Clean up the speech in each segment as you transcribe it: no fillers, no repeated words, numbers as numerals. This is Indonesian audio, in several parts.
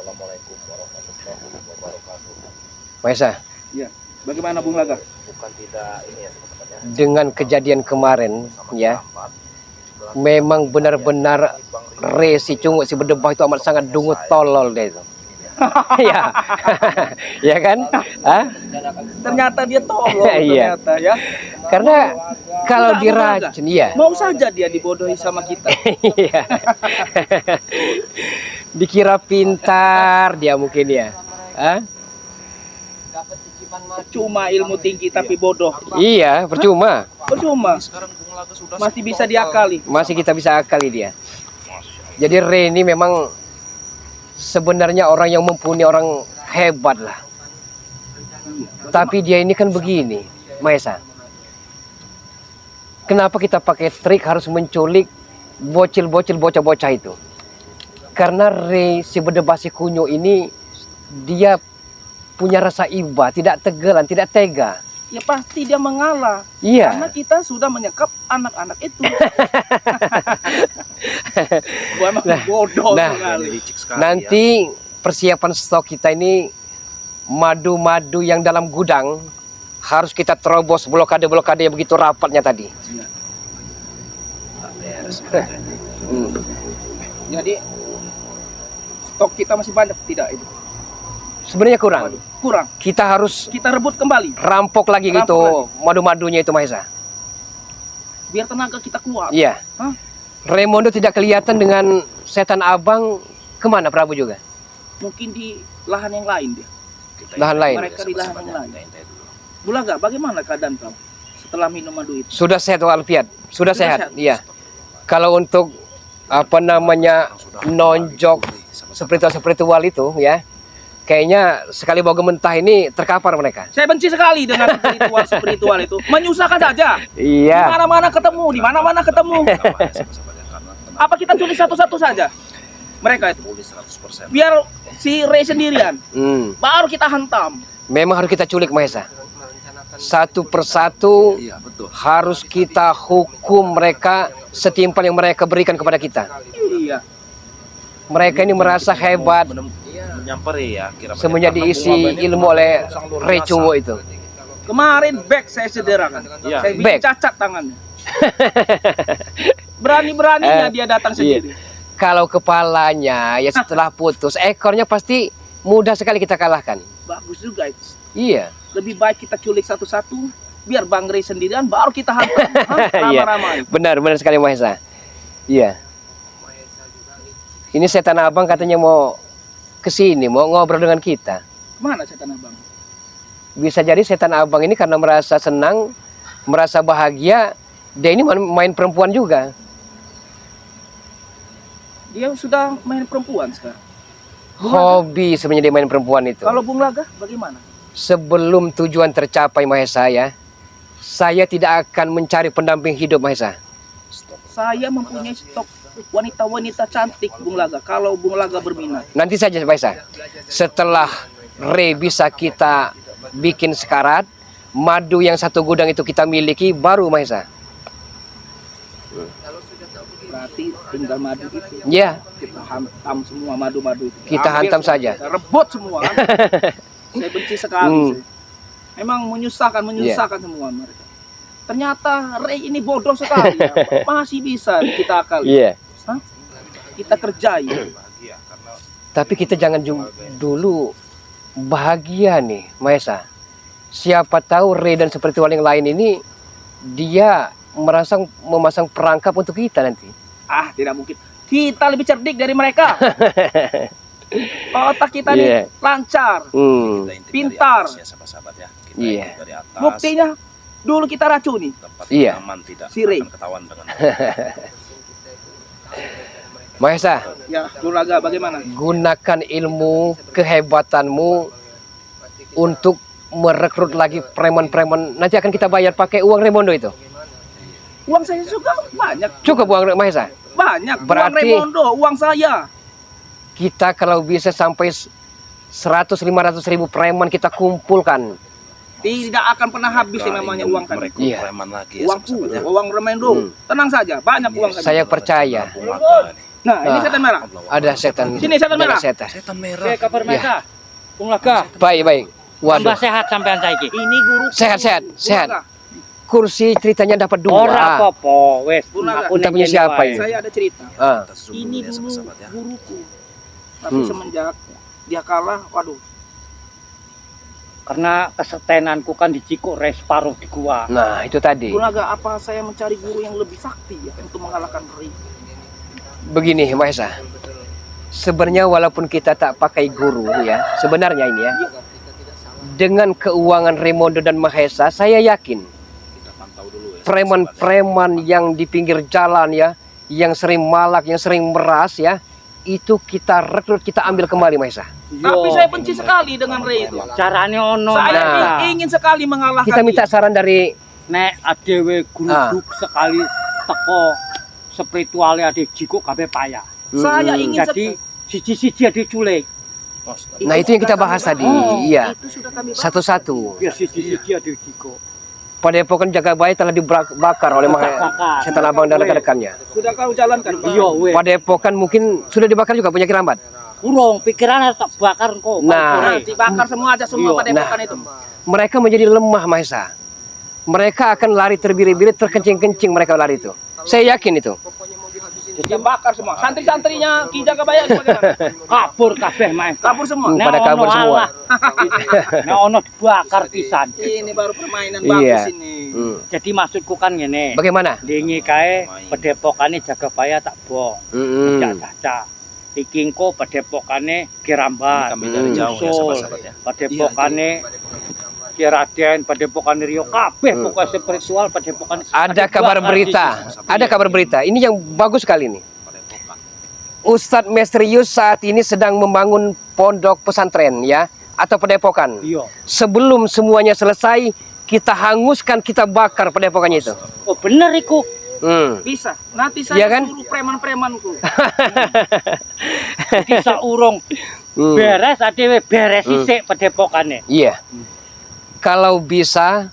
Assalamualaikum warahmatullahi wabarakatuh. Maesa, Ya, bagaimana Bung Laga? Bukan tidak ini ya sebenarnya. dengan kejadian kemarin ya, memang benar-benar si Cungu si Berdebah itu amat sangat dungut tolol dia itu. Ya, ya kan? Hah? Ternyata dia tolol Iya. ternyata ya. Karena kalau Enggak, diracun, ya. Mau saja dia dibodohi sama kita. Iya. Dikira pintar dia mungkin ya. Hah? Cuma ilmu tinggi tapi bodoh. Iya, percuma. Percuma. Masih bisa diakali. Masih kita bisa akali dia. Jadi Reni memang sebenarnya orang yang mumpuni, orang hebat lah. Tapi dia ini kan begini, Maesa. Kenapa kita pakai trik harus menculik bocil-bocil bocah-bocah itu? Karena si Berdebah si Kunyo ini dia punya rasa iba, tidak tegelan, tidak tega. Ya pasti dia mengalah. Iya. Karena kita sudah menyekap anak-anak itu. Gua emang bodoh Nah, sekali. nanti persiapan stok kita ini madu-madu yang dalam gudang harus kita terobos blokade-blokade yang begitu rapatnya tadi. Jadi stok kita masih banyak tidak itu? Sebenarnya kurang. Kurang. Kita harus Kita rebut kembali rampok lagi Rampok gitu lagi. madu-madunya itu, Maesa. biar tenaga kita kuat. Iya. Hah? Raimondo tidak kelihatan dengan setan abang kemana Prabu juga? Mungkin di lahan yang lain dia. Lahan lain. Mereka di lahan yang lain. Bulaga, bagaimana keadaan kau setelah minum madu itu? Sudah sehat walafiat. Sudah Sudah sehat. sehat. Iya. Kalau untuk apa namanya nonjok spiritual itu ya, kayaknya sekali bawa mentah ini terkapar mereka. Saya benci sekali dengan spiritual itu. Menyusahkan saja. Di Iya. mana-mana ketemu, di mana-mana ketemu. Apa kita tulis satu-satu saja? Mereka itu. Biar si Ray sendirian, baru kita hantam. Memang harus kita culik, Maesa. Satu persatu harus kita hukum mereka setimpal yang mereka berikan kepada kita. Iya. Mereka ini merasa hebat Menyamperi ya kira-kira. semuanya diisi ilmu oleh Ray Cungo itu. Kemarin back saya cederakan. Iya. Saya bikin Back. cacat tangannya. Berani-beraninya dia datang sendiri. Kalau kepalanya ya setelah putus, ekornya pasti mudah sekali kita kalahkan. Bagus juga itu. Iya. Lebih baik kita culik satu-satu, biar Bang Ray sendirian, baru kita hantam. Iya. Ramai-ramai. Benar sekali, Maesa. Iya. Ini setan abang katanya mau kesini, mau ngobrol dengan kita. Kemana setan abang? Bisa jadi setan abang ini karena merasa senang, merasa bahagia, dia ini main perempuan juga. Dia sudah main perempuan sekarang. Hobi sebenarnya dia main perempuan itu. Kalau Bung Laga bagaimana? Sebelum tujuan tercapai, Mahesa ya, saya tidak akan mencari pendamping hidup, Mahesa. Saya mempunyai stok wanita-wanita cantik Bung Laga. Kalau Bung Laga berminat. Nanti saja, Mahesa. Setelah Ray bisa kita bikin sekarat, madu yang satu gudang itu kita miliki, baru, Mahesa. Berarti tinggal madu itu. Ya, Kita hantam semua madu-madu itu. kita Ambil hantam semua, saja. kita rebut semua kan. Saya benci sekali. Saya. Memang menyusahkan semua mereka. Ternyata Ray ini bodoh sekali. Ya. Masih bisa kita akali. Iya. Hah? Kita kerjai. Tapi kita jangan dulu bahagia nih, Mahesa. Siapa tahu Ray dan spiritual yang lain ini dia memasang perangkap untuk kita nanti. Ah, tidak mungkin. Kita lebih cerdik dari mereka. Otak kita nih lancar, pintar. Iya. Buktinya dulu kita racuni. Iya. Si Ray. Mahesa, Ya, Bung Laga bagaimana? gunakan ilmu kehebatanmu untuk merekrut lagi preman-preman. Nanti akan kita bayar pakai uang Raimondo itu. Uang saya juga banyak. Cukup uang Mahesa. Banyak. Berarti- Uang Raimondo, uang saya. Kita kalau bisa sampai 100-500 ribu preman kita kumpulkan. Tidak akan pernah habis yang namanya uang kan. Iya. Preman lagi ya, Uangku, sahabat-sahabat ya. uang Raimondo. Tenang saja, banyak uang kan. Saya percaya. Bung Laga nih. Nah, ini setan merah. Ada setan. Sini, setan ada merah. setan. Setan Oke, merah. kabar Ya. mereka. Bung Laga, Baik, baik. tambah Waduh. sehat sampean saiki. Ini guru. Sehat, sehat, Bung sehat. Laga. Kursi ceritanya dapat Ora 2. apa-apa, wes. Bung Laga. Aku Entah punya nengin siapa wae. ini. Saya ada cerita. Ah. Kita susun Ini dulu ya, dulu sahabat ya. guruku. Tapi semenjak dia kalah, waduh. Karena kesetenanku kan di Cikuk res paruh di gua. Nah, itu tadi. Bung Laga, apa saya mencari guru yang lebih sakti ya untuk mengalahkan Ray? Begini, Mahesa. Sebenarnya walaupun kita tak pakai guru ya, sebenarnya ini ya, dengan keuangan Raimondo dan Mahesa, saya yakin Kita pantau dulu ya. preman-preman yang di pinggir jalan ya, yang sering malak, yang sering meras ya, itu kita rekrut, kita ambil kembali, Mahesa. Tapi saya benci sekali dengan Ray itu. carane ono. Saya Nah. ingin sekali mengalahkan Kita minta dia. saran dari nek adewe gruduk sekali teko spirituale ade Cikuk kabeh payah. Saya ingin Jadi siji-siji ade culik. Nah, itu yang kita bahas tadi. Iya. Itu sudah kami bahas. Satu-satu. Ya siji-siji ade Cikuk. Padepokan Jagabaya telah dibakar oleh Bakar. setan abang dan rekan-rekannya. Sudah kau jalankan, Pak? Iya weh. Padepokan mungkin sudah dibakar juga punya Kirambat. Urung pikiran tak bakar kok. Nah. Nanti bakar semua aja semua Iya. padepokan itu. Mereka menjadi lemah, Mahesa. Mereka akan lari terbirit-birit, terkencing-kencing mereka lari itu. Saya yakin itu. Dia bakar semua. Santri-santrinya Ki Jagabaya bagaimana? kabur kabeh main. Kabur semua. Pada kabur semua. Nah ono dibakar pisan. Ini baru permainan Iya. bagus ini. Jadi maksudku kan ngene. Bagaimana? Lingi kae padepokane Jagabaya tak bong. Caca. Iki engko padepokane Kirambak. Kami dari jauh ya, sahabat-sahabat ya. Padepokane Ki Raden, padepokane Rio kabeh pokoknya spiritual padepokane. Ada kabar berita. Ada kabar berita. Ini yang bagus sekali nih. Padepokan. Ustadz Misterius saat ini sedang membangun pondok pesantren ya, atau padepokan. Iya. Sebelum semuanya selesai, kita hanguskan, kita bakar padepokannya itu. Oh bener iku. Bisa. Nanti saya Iya kan? suruh preman-premanku. Jadi saurung beres adewe beres sisik padepokane. Iya. Kalau bisa,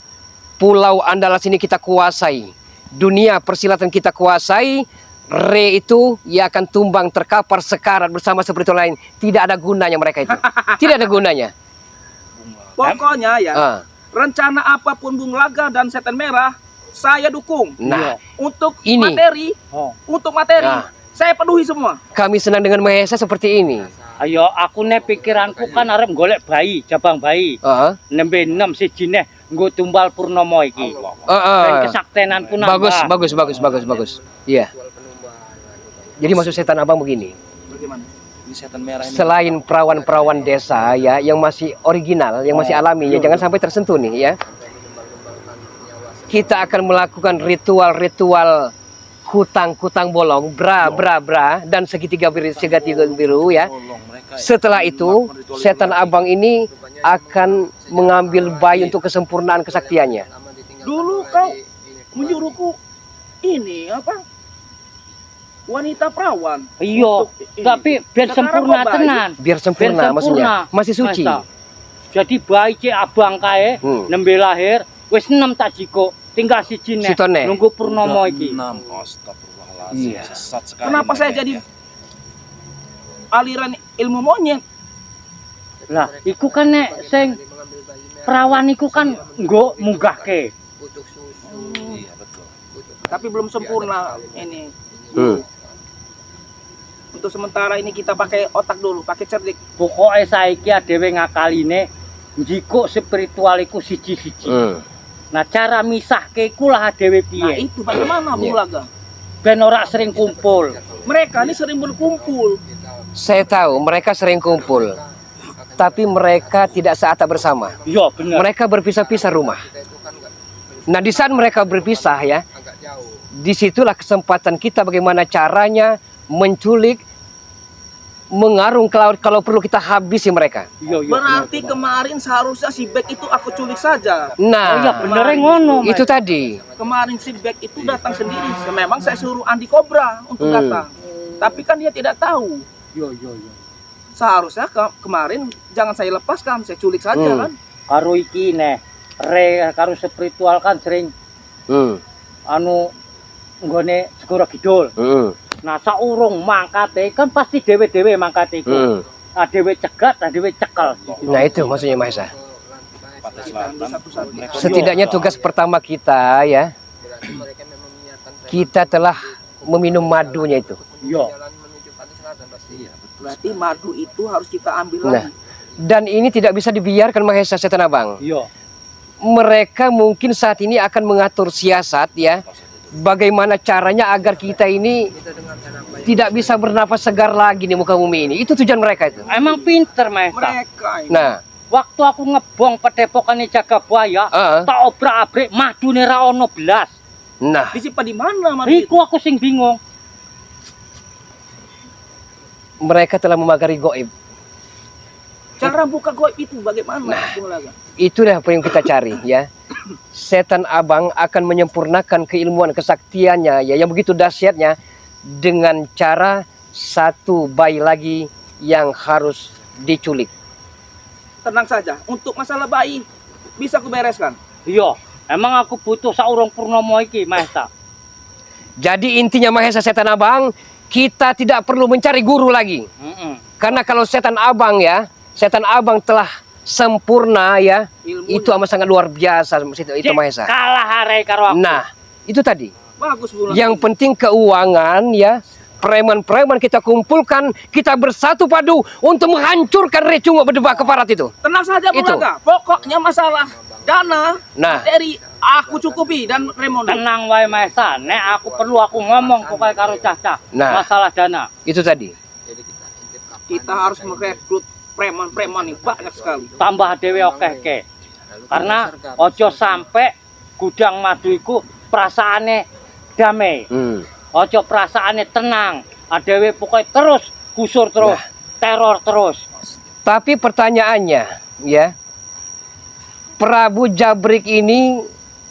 Pulau Andalas ini kita kuasai. Dunia persilatan kita kuasai. Re itu ia akan tumbang terkapar sekarat bersama seperti lain. Tidak ada gunanya mereka itu. Tidak ada gunanya. Pokoknya ya, Ah. rencana apapun Bung Laga dan Setan Merah, saya dukung. Nah, Untuk Ini. materi, Oh. untuk materi, saya penuhi semua. kami senang dengan Mahesa seperti ini. Ayo aku nek pikiranku kan arep golek bayi, jabang bayi. Ah, Nembe 6 sijine nggo tumbal Purnomo iki. Dan kesaktenanku nambah. bagus. Iya. Jadi maksud setan abang begini. Bagaimana? Ini setan merah ini. Selain perawan-perawan desa ya, yang masih original, yang masih alami ya, jangan sampai tersentuh nih ya. Kita akan melakukan ritual-ritual kutang bolong, bra, dan segitiga biru ya. Tolong mereka ya. Setelah itu, setan abang ini akan mengambil bayi untuk kesempurnaan kesaktiannya. Dulu kau menyuruhku ini apa? Wanita perawan. Iya, Untuk ini. tapi ben Sekarang sempurna kok bayi? tenan. Biar sempurna, Ben maksudnya, masih suci. Masa. Jadi bayi cek abang kae nembe lahir wis 6 tak jiko, tinggal sijine. Sitone. Nunggu Purnomo iki. 6. Astagfirullahaladzim. Iya. Sesat sekali Kenapa saya mereka jadi ya. aliran ilmu monyet? Lah, iku kan nek sing perawan iku kan nggo munggahke. Iya betul. Tapi belum sempurna ini. Hmm. Untuk sementara ini kita pakai otak dulu, pakai cerdik. Pokoke saiki adewe ngakaline njikuk spiritual iku siji-siji. Nah, cara misahke iku lah adewe Nah piye? itu bagaimana Bung Laga? Ben ora sering kumpul. Mereka ini sering berkumpul. Saya tahu mereka sering kumpul, tapi mereka tidak seatap bersama. Iya, bener. Mereka berpisah-pisah rumah. Nah, di saat mereka berpisah ya, disitulah kesempatan kita bagaimana caranya menculik, mengarung ke laut, kalau perlu kita habisi mereka. Iya, iya. Berarti kemarin seharusnya si Bek itu aku culik saja. Oh iya, Nah, bener ngono. itu tadi. Kemarin si Bek itu datang sendiri. Memang saya suruh Andi Cobra untuk datang. Tapi kan dia tidak tahu. Iya, iya, iya. Seharusnya kemarin jangan saya lepaskan, saya culik saja kan. Karo iki neh, karo spiritual kan sering anu nggone Segoro Kidul. Nah saurung mangkate kan pasti dewe-dewe mangkate iku. Dewe cegat, dewe cekel. Nah itu maksudnya Mahesa. Pantai Selatan. Mereka Setidaknya tugas pertama kita ya, kita telah meminum madunya itu. Iya. Iya, betul. Berarti madu itu harus kita ambil Nah, lagi. dan ini tidak bisa dibiarkan Mahesa Setan Abang. Iya. Mereka mungkin saat ini akan mengatur siasat ya, bagaimana caranya agar kita ini tidak bisa bernafas segar lagi di muka bumi ini. Itu tujuan mereka itu. Emang pinter Mahesa. Mereka ini. Nah, Waktu aku ngebong pedepokane jaga buaya, tak obrak-abrik madune ra ono blas. nah, Disimpan di mana madu itu? Iku aku sing bingung. mereka telah memagari goib. Cara buka goib itu bagaimana? Bung Laga? Itulah apa yang kita cari ya. Setan Abang akan menyempurnakan keilmuan kesaktiannya ya, yang begitu dahsyatnya dengan cara satu bayi lagi yang harus diculik. Tenang saja, untuk masalah bayi bisa kubereskan. Iya, emang aku butuh saurung purnomo iki, Mahesa. Jadi intinya Mahesa Setan Abang, kita tidak perlu mencari guru lagi. Karena kalau Setan Abang ya, Setan Abang telah sempurna ya, Ilmunya. itu amat sangat luar biasa itu Mahesa. Kalah harai karo aku. Nah, itu tadi. Bagus Bung Laga. Yang penting keuangan ya, preman-preman kita kumpulkan, kita bersatu padu untuk menghancurkan Recungo berdebah keparat itu. Tenang saja Bung Itu. Laga. Pokoknya masalah dana Nah, dari aku cukupi dan Remondo. Tenang wae Mahesa, nek aku perlu aku ngomong pokoke karo Caca. Nah. Masalah dana. itu tadi. Kita harus merekrut preman-preman yang banyak sekali. Tambah dhewe okeh-ke. Karena ojo sampai gudang madu iku perasaane damai. Ojo perasaane tenang. Adewe pokoknya terus gusur terus, teror terus. Tapi pertanyaannya ya, Prabu Jabrik ini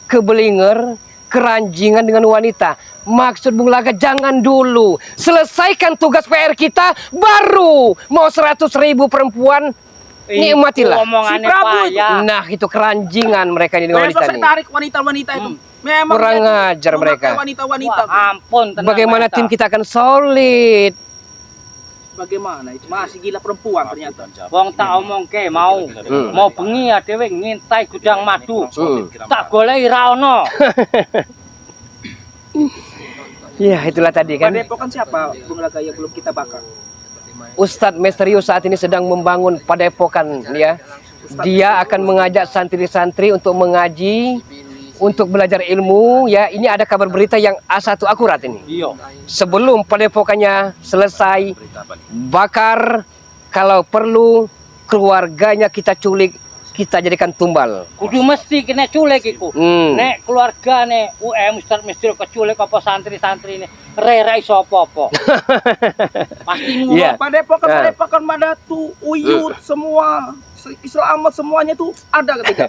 kebelinger, keranjingan dengan wanita. Maksud Bung Laga jangan dulu. Selesaikan tugas PR kita, baru mau 100.000 perempuan, nikmatilah. Omongane Si Prabu itu. payah. Nah itu keranjingan mereka ini dengan Besok wanita saya ini. tarik wanita-wanita itu. Memang Kurang dia ajar memakai mereka. Wanita-wanita. Wah, ampun tenang. Bagaimana Mahesa. tim kita akan solid? Bagaimana itu masih gila perempuan ternyata. Wong tak omongke mau. Mau bengi adewe ngintai gudang madu. Tak goleki ra ono. Ya itulah tadi kan. Padepokan siapa Bung Laga yang belum kita bakar? Ustadz Misterius saat ini sedang membangun padepokan ya. Dia akan mengajak santri-santri untuk mengaji, untuk belajar ilmu ya. Ini ada kabar berita yang A1 akurat ini. Iya. Sebelum padepokannya selesai, Berita apa nih? bakar, kalau perlu keluarganya kita culik, kita jadikan tumbal. Kudu mesti kena culik iku. Nek keluargane Ustaz Misterius keculik apa santri-santri ini re-re iso apa-apa. Pasti ngono. Iya. Padepokan Madatu, Uyut, semua Selamat semuanya itu ada ketika.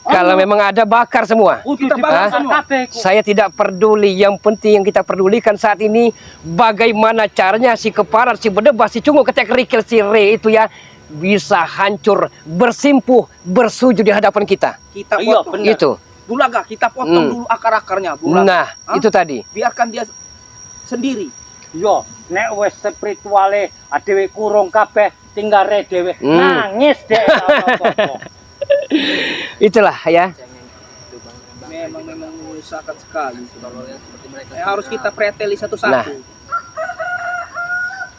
Kalau memang ada, bakar semua. Kudu Kita dibakar bakar semua. kabeh iku. Saya tidak peduli, yang penting yang kita pedulikan saat ini bagaimana caranya si Keparat, si Bedebah, si Cungo, Ketek Rikil, si Re itu ya bisa hancur, bersimpuh, bersujud di hadapan kita. Kita Iya, potong. benar. Itu. Bung Laga, kita potong dulu akar-akarnya, Bung Laga. Nah, Hah? itu tadi. Biarkan dia sendiri. Iya, nek wis spirituale adewe kurung kabeh tinggal re dhewe. Nangis dek. apa-apa. Itulah ya. Memang menyusahkan sekali. Harus kita preteli satu-satu.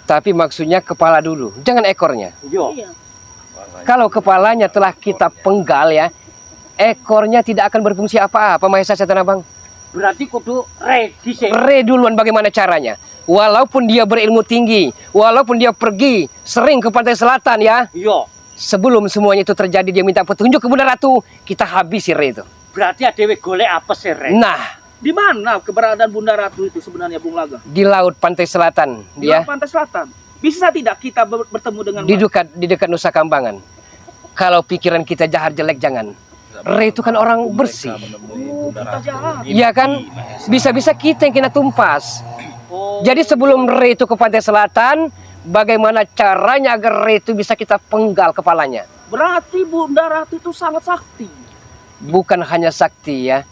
Tapi maksudnya kepala dulu, jangan ekornya. Iya. Iya. Kalau kepalanya telah kita penggal ya, ekornya tidak akan berfungsi apa-apa, Mahesa Setan Abang. Berarti kudu re dhisik. Re duluan bagaimana caranya. Walaupun dia berilmu tinggi, walaupun dia pergi sering ke pantai selatan ya, Iya. sebelum semuanya itu terjadi dia minta petunjuk ke Bunda Ratu, kita habisi Re itu. Berarti adewe golek apa sih re? Nah, Di mana keberadaan Bunda Ratu itu sebenarnya, Bung Laga? di laut pantai selatan Di ya, pantai selatan. Bisa tidak kita bertemu dengan di dekat Nusa Kambangan. Kalau pikiran kita jahat jelek jangan. Re itu kan orang bersih. kita jahat? Iya kan? Bisa-bisa kita yang kena tumpas. Oh. Jadi sebelum Re itu ke pantai selatan, bagaimana caranya agar Re itu bisa kita penggal kepalanya? Berarti Bunda Ratu itu sangat sakti. Bukan hanya sakti ya.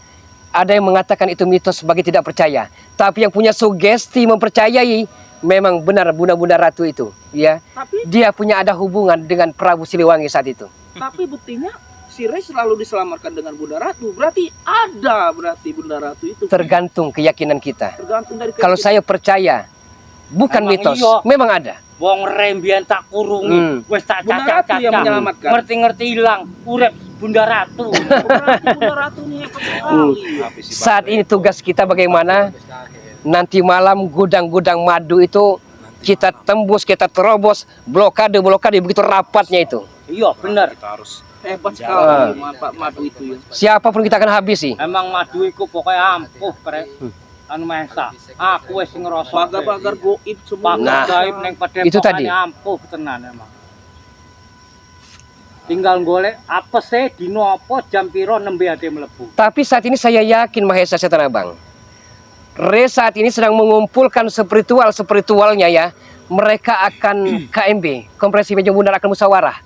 ada yang mengatakan itu mitos sebagai tidak percaya. Tapi yang punya sugesti mempercayai memang benar Bunda Ratu itu, ya. Tapi Dia punya ada hubungan dengan Prabu Siliwangi saat itu. buktinya si Rey selalu diselamatkan dengan Bunda Ratu. Berarti Bunda Ratu itu. Tergantung keyakinan kita. Tergantung dari Kalau saya percaya, bukan Emang mitos, iya. memang ada. Wong rembian tak kurungi, wis tak Bunda Ratu yang caca-caca. menyelamatkan. Ngerti-ngerti hilang, urip Bunda Ratu. Berarti Bunda Ratu ini hebat sekali. Saat ini tugas kita bagaimana nanti malam gudang-gudang madu itu kita tembus, kita terobos, blokade begitu rapatnya itu. Iya bener. Kita harus Hebat sekali manfaat madu itu ya. Siapapun kita akan habisi. Emang madu iku pokoknya ampuh krek. Anu Maesa. Aku wis ngerasa. Pagar-pagar goib semua. Nah, Gaib ning itu tadi. ampuh tenan emang. Tinggal golek apa sih dino apa jam piro nembe ade mlebu. Tapi saat ini saya yakin Mahesa Setan Abang, Re saat ini sedang mengumpulkan spiritualnya ya. Mereka akan KMB, Konferensi Meja Bundar akan musyawarah.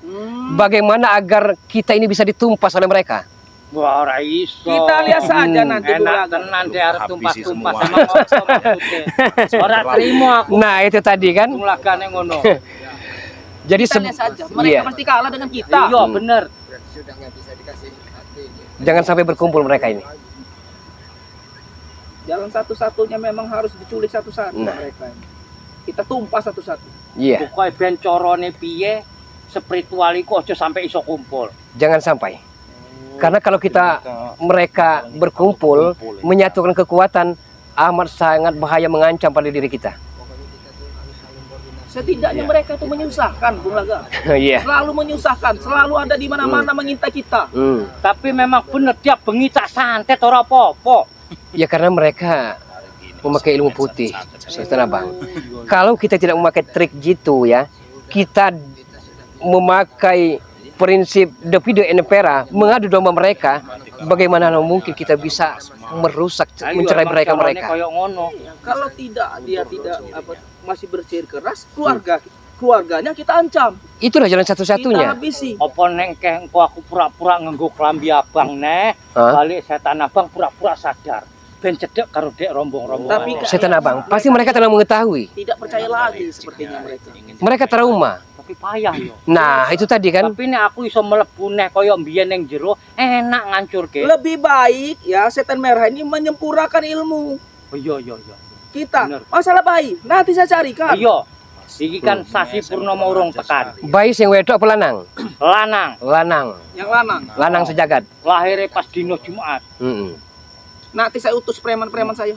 Bagaimana agar kita ini bisa ditumpas oleh mereka? Wah ora iso. Kita lihat saja nanti Enak dulu. tenan dia arep Habisi tumpas-tumpas semua. emang opo maksudnya. Ora trimo aku Nah itu tadi kan. lagane ngono. Jadi Kita lihat saja. Mereka iya, pasti kalah dengan kita. Iya bener. Berarti sudah nggak bisa dikasih hati. jangan sampai berkumpul mereka ini. Jalan satu-satunya memang harus diculik satu-satu Nah. mereka. Kita tumpas satu-satu. Iya, Pokoke ben carane piye spiritual iku aja sampai iso kumpul. jangan sampai. Karena kalau mereka berkumpul, menyatukan kekuatan, amat sangat bahaya mengancam pada diri kita. Pokoknya kita tuh harus saling koordinasi. Setidaknya mereka itu menyusahkan, Bung Laga. Iya. Selalu menyusahkan, selalu ada di mana-mana mengintai kita. Tapi memang bener dia bengi tak santet ora apa-apa. Ya karena mereka memakai ilmu putih, Setan Abang. Kalau kita tidak memakai trik jitu ya, kita memakai prinsip Devido Enpera, mengadu domba mereka, bagaimana mungkin kita bisa merusak, mencerai mereka. Kayak ngono. Kalau dia tidak masih bersihir keras, keluarganya kita ancam. Itulah jalan Kita satu-satunya. habisi. Apa neng keh engko aku pura-pura nganggo klambi abang neh, Hah? balik setan abang pura-pura sadar. Ben cedek karo dek rombong-rombong. Tapi Setan Abang, pasti mereka telah mengetahui. tidak percaya lagi sepertinya mereka. Mereka trauma. tapi payah yo. Nah, itu tadi kan. Tapi nek aku iso mlebu neh kaya mbiyen ning jero, enak ngancurke. Lebih baik ya setan merah ini menyempurnakan ilmu Oh iya iya iya. kita. Bener. Masalah bayi nanti saya carikan. Iya. Iki kan Sasi Purnomo urung tekan. Bayi sing wedok apa lanang? Lanang, Lanang. Yang lanang. Lanang sejagat. lahirnya pas dino Jumat. Nanti saya utus preman-preman saya.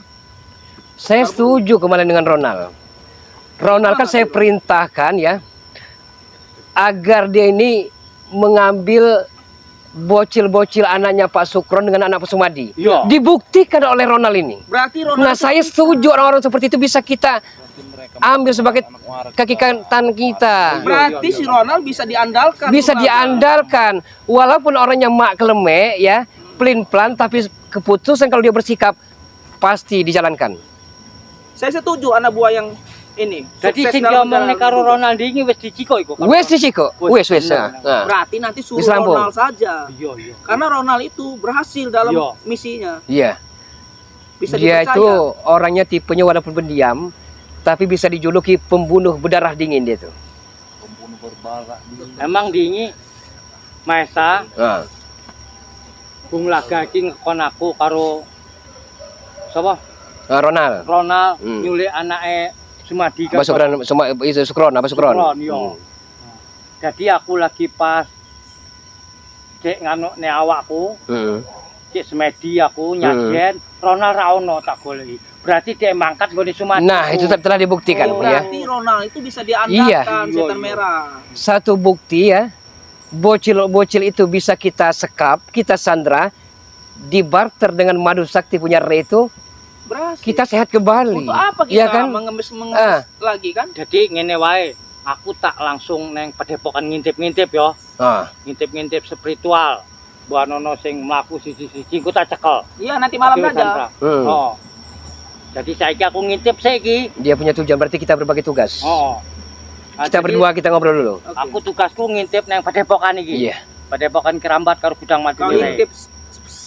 Saya setuju kemarin dengan Ronald. Ronald kan saya perintahkan ya, agar dia ini mengambil bocil-bocil anaknya Pak Sukron dengan anak Pak Sumadi. Iya. Dibuktikan oleh Ronald ini. Berarti Ronald. Nah, saya setuju orang-orang seperti itu bisa kita ambil sebagai kaki kanan kita. Berarti si Ronald bisa diandalkan. Bisa Bung. diandalkan. Walaupun orangnya mak keleme ya, pelin-pelan, tapi keputusan kalau dia bersikap pasti dijalankan. Saya setuju anak buah yang ini. Jadi sukses sing dalam diomong nek jalan karo hidup. Ronald iki wis diciko iku. Wes Ciko, wes. bener. Nah. Berarti nanti suruh Bisa lambung. Ronald saja. Iya iya. Karena Ronald itu berhasil dalam Iya. misinya. Iya. Bisa Dia dipercaya. itu orangnya tipenya walaupun pendiam, tapi bisa dijuluki pembunuh berdarah dingin dia tuh. Pembunuh berdarah. Emang dingi Maesa Nah. Bung Laga iki ngekon aku karo sapa? Ronald. Ronald Hmm. nyulik anake Sumadi Apa Sukron, itu Sukron, apa Sukron? iya. Jadi aku lagi pas cek nganukne awakku, cek semedi aku nyajen, Ronald ra ono tak goleki. Berarti dia mangkat nggone Sumadi. Nah, itu telah dibuktikan Oh, ya. berarti Ronald itu bisa diandalkan Iya. setan Iya. merah. Satu bukti ya, bocil-bocil itu bisa kita sekap, kita sandra, dibarter dengan madu sakti punya Re itu, Berhasil. kita sehat kembali. Untuk apa kita Iya kan? mengemis Ah. lagi kan? Jadi ngene wae, aku tak langsung neng padepokan ngintip-ngintip yo. Ah. Ngintip-ngintip spiritual. Buat nono sing mlaku siji-siji ku tak cekel. Iya nanti malam Oke, saja. Sandra. Hmm. Oh. Jadi saiki aku ngintip saiki. Dia punya tujuan, berarti kita berbagi tugas. Oh. Nah, Kita jadi berdua kita ngobrol dulu. Oke. Aku tugasku ngintip neng padepokan iki. Iya. Padepokan Kerambat karo Gudang Madu Kau Lire. intip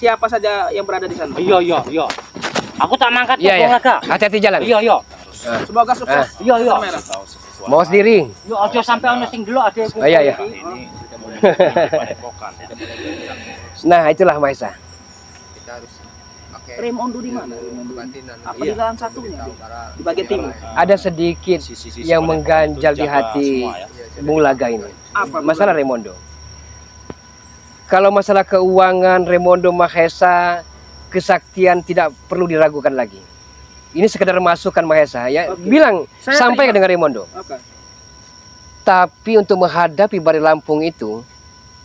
siapa saja yang berada di sana. Iya, iya, iya. Aku tak mangkat Iya, ya, iya. Bung Laga. Hati-hati jalan. Iya, iya. Semoga sukses. Iya, iya. Setan Merah. Mau sendiri. Yo aja sampai ono sing delok adekku. Oh, iya, iya. Ini padepokan. Nah, itulah Maesa. Kita harus pakai Raimondo di mana? kebatinan. Apa di jalan satunya? Di bagian timur. Ada sedikit yang mengganjal di hati Bung Laga ini. Apa Masalah Raimondo. Kalau masalah keuangan Raimondo Mahesa, kesaktian tidak perlu diragukan lagi. Ini sekedar masukan Mahesa ya. Oke. Bilang Saya sampai terima. dengan Raimondo. Oke. Tapi untuk menghadapi Bari Lampung itu,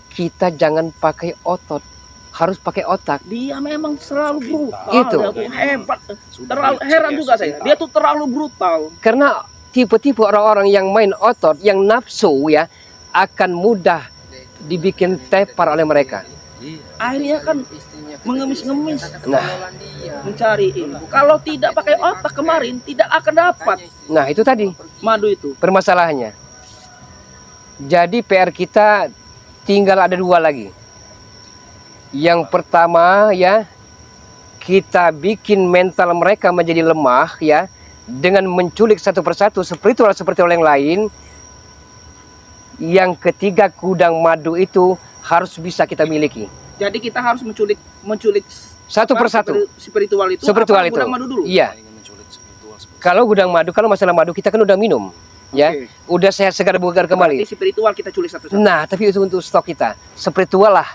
kita jangan pakai otot, harus pakai otak. Dia memang selalu brutal. Itu. Dia tuh hebat. Terlalu heran juga saya. Dia tuh terlalu brutal. Karena tipe-tipe orang-orang yang main otot, yang nafsu ya, akan mudah dibikin tepar oleh mereka. Akhirnya kan mengemis-ngemis Nah, mencari ilmu. Kalau tidak pakai otak kemarin tidak akan dapat nah itu tadi madu itu. permasalahannya. Jadi PR kita tinggal ada dua lagi. Yang pertama ya, kita bikin mental mereka menjadi lemah ya, dengan menculik satu persatu spiritual yang lain. Yang ketiga, gudang madu itu harus bisa kita miliki. Jadi kita harus menculik Satu apa, persatu. spiritual itu. Spiritual apa, itu. gudang madu dulu. Iya. Ingin menculik spiritual seperti Kalau gudang madu, kalau masalah madu kita kan udah minum. Ya, Oke. udah sehat segar bugar kembali. Berarti spiritual kita culik satu-satu. Nah, tapi itu untuk stok kita. Spiritual lah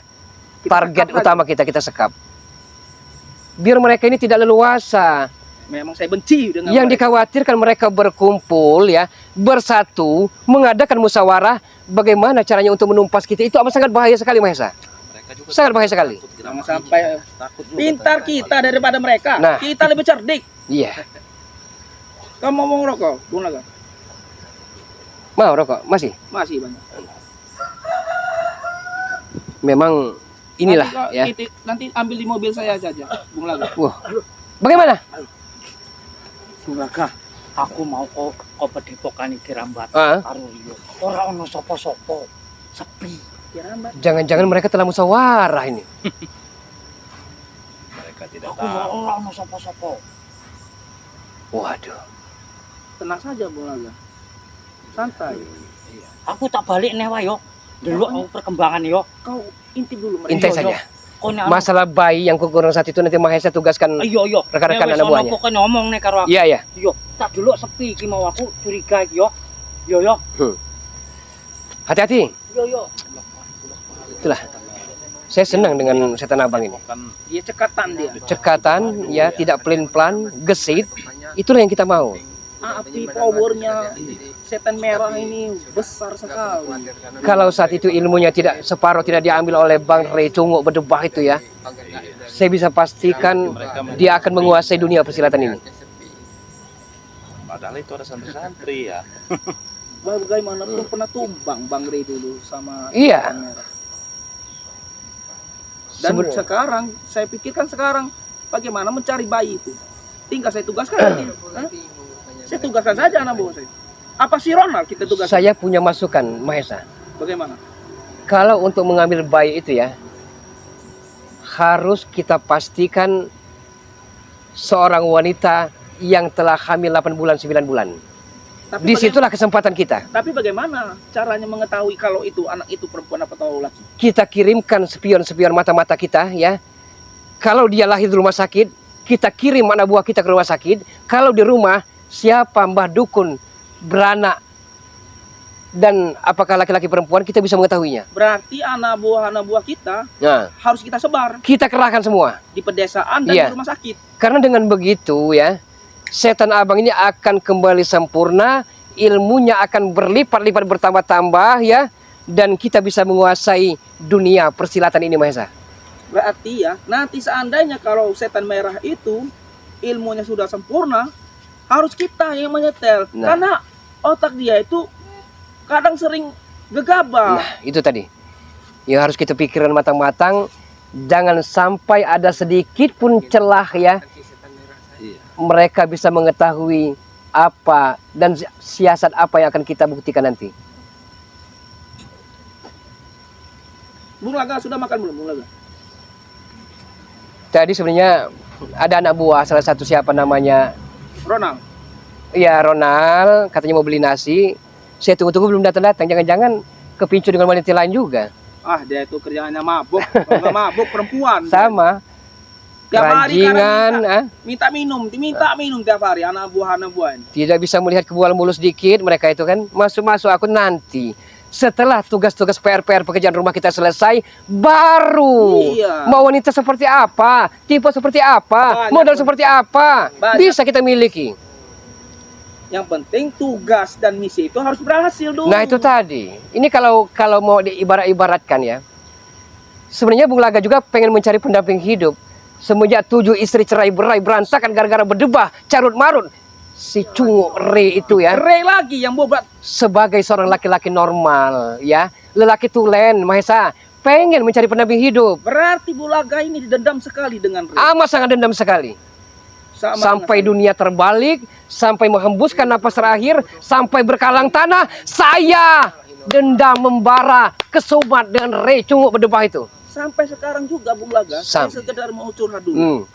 Kita target sekap utama kita sekap. Biar mereka ini tidak leluasa. Memang saya benci dengan Yang mereka. dikhawatirkan mereka berkumpul ya, bersatu, mengadakan musyawarah bagaimana caranya untuk menumpas kita. Itu amat sangat bahaya sekali, Mahesa. mereka juga Sangat bahaya sekali. takut Jangan gerakannya. sampai Takut juga pintar tadi kita daripada mereka. Nah. Kita lebih cerdik. Iya. Kamu mau ngerokok, Bung Laga? Mau rokok? Masih? Masih banyak. Memang inilah ya. Nanti ambil di mobil saya saja, Bung Laga. Wah. Bagaimana? Bung Laga, aku mau kok padepokan iki rambat Ah, karo liyo. Ora ono sapa-sapa. Sepi. Ya, Mbak. jangan-jangan mereka telah musyawarah ini. mereka tidak Aku mau tahu. ora ono sapa-sapa. Waduh. Tenang saja, Bung Laga. Santai. Aku tak balik nih wae yo. Delok aku perkembangan yo. Kau intip dulu mereka. Intai Iya, saja. Kok nek Masalah bayi yang kurang saat itu nanti Mahesa tugaskan. iya iya. rekan-rekan Nek wis anak ono buahnya. Pokoke ngomong nih karo aku. Iya, iya. Iya, tak delok sepi iki mau aku curiga iki yo. Yo yo. Hati-hati. Yo yo. Itulah. Saya senang dengan setan abang ini. Bukan Dia cekatan dia. Cekatan, ya, tidak pelin-pelan, gesit. Itulah yang kita mau. Api powernya setan merah ini besar sekali. Kalau saat itu ilmunya tidak separuh tidak diambil oleh Bang Rey Cunguk Berdebah itu ya, saya bisa pastikan dia akan menguasai dunia persilatan ini. padahal itu ada santri-santri ya. Bagaimana belum pernah tumbang Bang Rey dulu sama Iya. setan merah. Dan Seben- sekarang saya pikirkan sekarang bagaimana mencari bayi itu. Tinggal saya tugaskan nanti. Hah? Saya tugaskan saja anak buah saya. Apa si Ronald kita tugaskan? Saya punya masukan, Mahesa. Bagaimana? Kalau untuk mengambil bayi itu ya, harus kita pastikan seorang wanita yang telah hamil 8 bulan, 9 bulan. Tapi Disitulah kesempatan kita. Tapi bagaimana caranya mengetahui kalau itu anak itu perempuan apa atau laki? Kita kirimkan spion-spion mata-mata kita ya. Kalau dia lahir di rumah sakit, kita kirim anak buah kita ke rumah sakit. Kalau di rumah, siapa Mbah Dukun beranak dan apakah laki-laki perempuan, kita bisa mengetahuinya. Berarti anak buah kita Nah, harus kita sebar kita kerahkan semua. di pedesaan dan Iya. di rumah sakit. Karena dengan begitu ya, setan abang ini akan kembali sempurna, ilmunya akan berlipat-lipat bertambah-tambah ya, dan kita bisa menguasai dunia persilatan ini, Mahesa. Berarti ya, nanti seandainya kalau setan merah itu ilmunya sudah sempurna, harus kita yang menyetel. Nah. Karena otak dia itu kadang sering gegabah. Nah, itu tadi yang harus kita pikirkan matang-matang. Jangan sampai ada sedikit pun celah ya, Iya. mereka bisa mengetahui apa dan siasat apa yang akan kita buktikan nanti. Bung Laga sudah makan belum, Bung Laga? Tadi sebenarnya ada anak buah salah satu, siapa namanya? Ronald. Ya Ronald, katanya mau beli nasi. Saya tunggu-tunggu belum datang-datang. Jangan-jangan kepincu dengan wanita lain juga. Ah, dia itu kerjaannya mabuk. Kalau nggak mabuk perempuan. Sama. Tiap hari Ranjingan, minta minum tiap hari anak buah ini. tidak bisa melihat ke bola mulu sedikit mereka itu kan. Masuk-masuk aku nanti. Setelah tugas-tugas PR-PR pekerjaan rumah kita selesai, baru Iya. mau wanita seperti apa, tipe seperti apa, Banyak, modal seperti apa, banyak. bisa kita miliki. Yang penting tugas dan misi itu harus berhasil dulu. Nah itu tadi. Ini kalau mau diibarat-ibaratkan ya. Sebenarnya Bung Laga juga pengen mencari pendamping hidup. Semenjak 7 istri cerai berai berantakan gara-gara berdebah, carut marut. Si Cungo Re itu ya. Re lagi yang bobat. Sebagai seorang laki-laki normal ya. Lelaki tulen, Mahesa. Pengen mencari pendamping hidup. Berarti Bulaga ini dendam sekali dengan Re. Amat sangat dendam sekali. Sama Sampai dengan dunia terbalik, sampai menghembuskan napas terakhir, sampai berkalang tanah, saya dendam membara kesomat dengan Re Cungo berdebah itu. sampai sekarang juga Bung Laga, saya sekedar mau curhat dulu.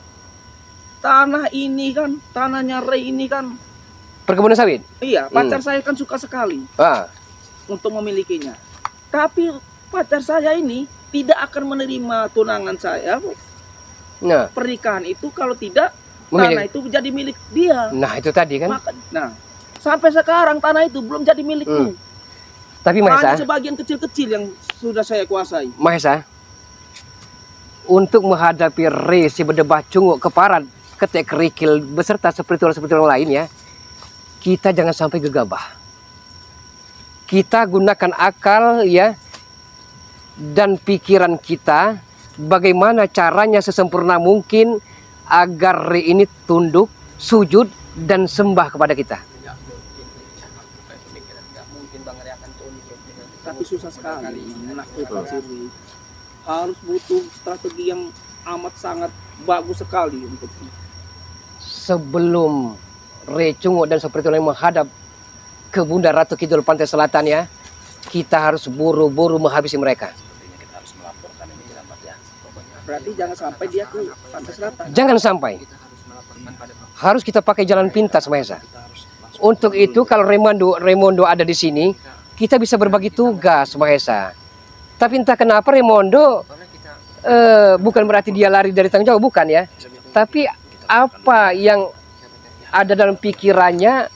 Tanah ini kan, tanahnya Ray ini kan perkebunan sawit. Iya, pacar saya kan suka sekali untuk memilikinya. Tapi pacar saya ini tidak akan menerima tunangan saya. Pernikahan itu kalau tidak tanah itu menjadi milik dia. Nah itu tadi kan. Nah sampai sekarang tanah itu belum jadi milikku. Tapi Mahesa, hanya sebagian kecil-kecil yang sudah saya kuasai. Mahesa, untuk menghadapi Ray si berdebah Cungo keparat ketek kerikil beserta spiritual lain ya, kita jangan sampai gegabah. Kita gunakan akal ya dan pikiran kita, bagaimana caranya sesempurna mungkin agar Ray ini tunduk, sujud dan sembah kepada kita. Tapi susah sekali menaklukkan si Ray. Harus butuh strategi yang amat sangat bagus sekali untuk sebelum Ray Cungo dan seperti lain menghadap ke Bunda Ratu Kidul Pantai Selatan ya, kita harus buru-buru menghabisi mereka. Kita harus melaporkan ini selamat ya. Berarti jangan sampai dia ke Pantai Selatan. Jangan sampai. Harus kita pakai jalan pintas, Mahesa. Untuk itu kalau Raimondo ada di sini, kita bisa berbagi tugas, Mahesa. Tapi entah kenapa Raimondo bukan berarti dia lari dari tanggung jawab, bukan ya. Tapi apa yang ada dalam pikirannya